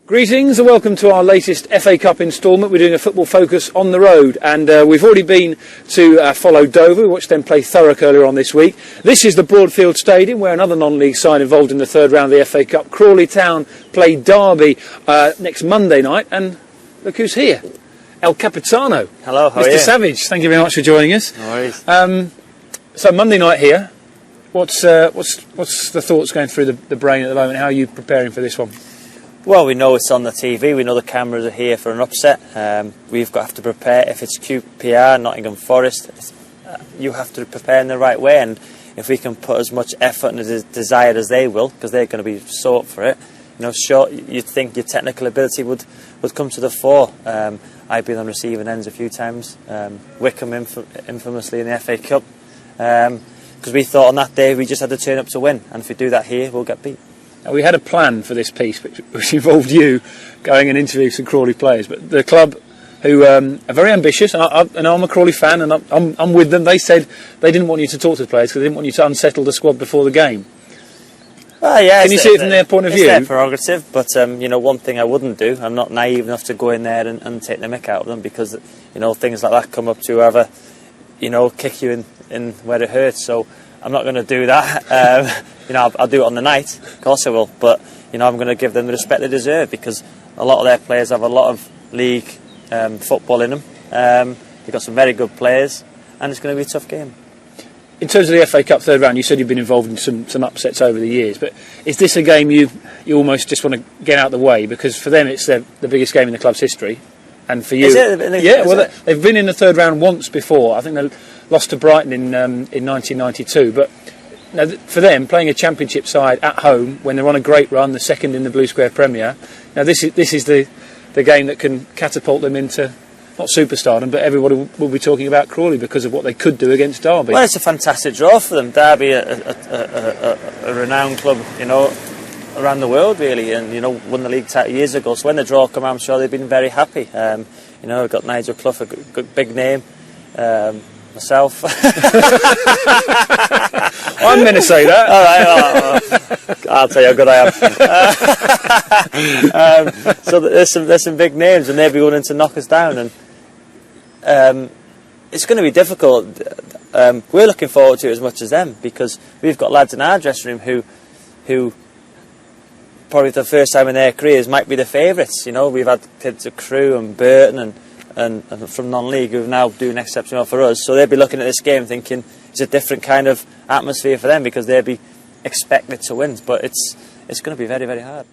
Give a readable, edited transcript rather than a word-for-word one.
Greetings and welcome to our latest FA Cup instalment. We're doing a football focus on the road, and we've already been to follow Dover. We watched them play Thurrock earlier on this week. This is the Broadfield Stadium where another non-league side involved in the third round of the FA Cup, Crawley Town, play Derby next Monday night, and look who's here. El Capitano. Hello, how are you? Mr. Savage, thank you very much for joining us. No worries. So Monday night here, what's the thoughts going through the brain at the moment? How are you preparing for this one? Well, we know it's on the TV, we know the cameras are here for an upset. We've got to have to prepare. If it's QPR, Nottingham Forest, you have to prepare in the right way, and if we can put as much effort and desire as they will, because they're going to be so up for it, sure, you'd think your technical ability would come to the fore. I've been on receiving ends a few times, Wickham infamously in the FA Cup, because we thought on that day we just had to turn up to win, and if we do that here, we'll get beat. Now, we had a plan for this piece, which involved you going and interviewing some Crawley players, but the club, who are very ambitious, and I'm a Crawley fan, and I'm with them. They said they didn't want you to talk to the players because they didn't want you to unsettle the squad before the game. Well, yeah, can you see it from their point of view? It's their prerogative, but one thing I wouldn't do, I'm not naive enough to go in there and take the mick out of them, because things like that come up to whoever kick you in where it hurts. So I'm not going to do that. I'll do it on the night, of course I will, but I'm going to give them the respect they deserve, because a lot of their players have a lot of league football in them. They've got some very good players, and it's going to be a tough game. In terms of the FA Cup third round, you said you've been involved in some upsets over the years, but is this a game you almost just want to get out of the way, because for them it's the biggest game in the club's history, and for you, is it? Yeah, well, they've been in the third round once before. I think they lost to Brighton in 1992, but for them, playing a championship side at home when they're on a great run, the second in the Blue Square Premier, this is the game that can catapult them into not superstardom, but everybody will be talking about Crawley because of what they could do against Derby. Well, it's a fantastic draw for them. Derby, a renowned club, around the world really, and won the league title years ago. So when the draw come out, I'm sure they've been very happy. We've got Nigel Clough, a good big name. Myself. I'm going to say that. All right, well, I'll tell you how good I am. So there's some big names, and they'll be willing to knock us down, and it's going to be difficult. We're looking forward to it as much as them, because we've got lads in our dressing room who probably for the first time in their careers might be the favourites. We've had kids at Crewe and Burton and from non-league who are now doing exceptional for us, so they'll be looking at this game thinking it's a different kind of atmosphere for them, because they'll be expected to win, but it's going to be very, very hard.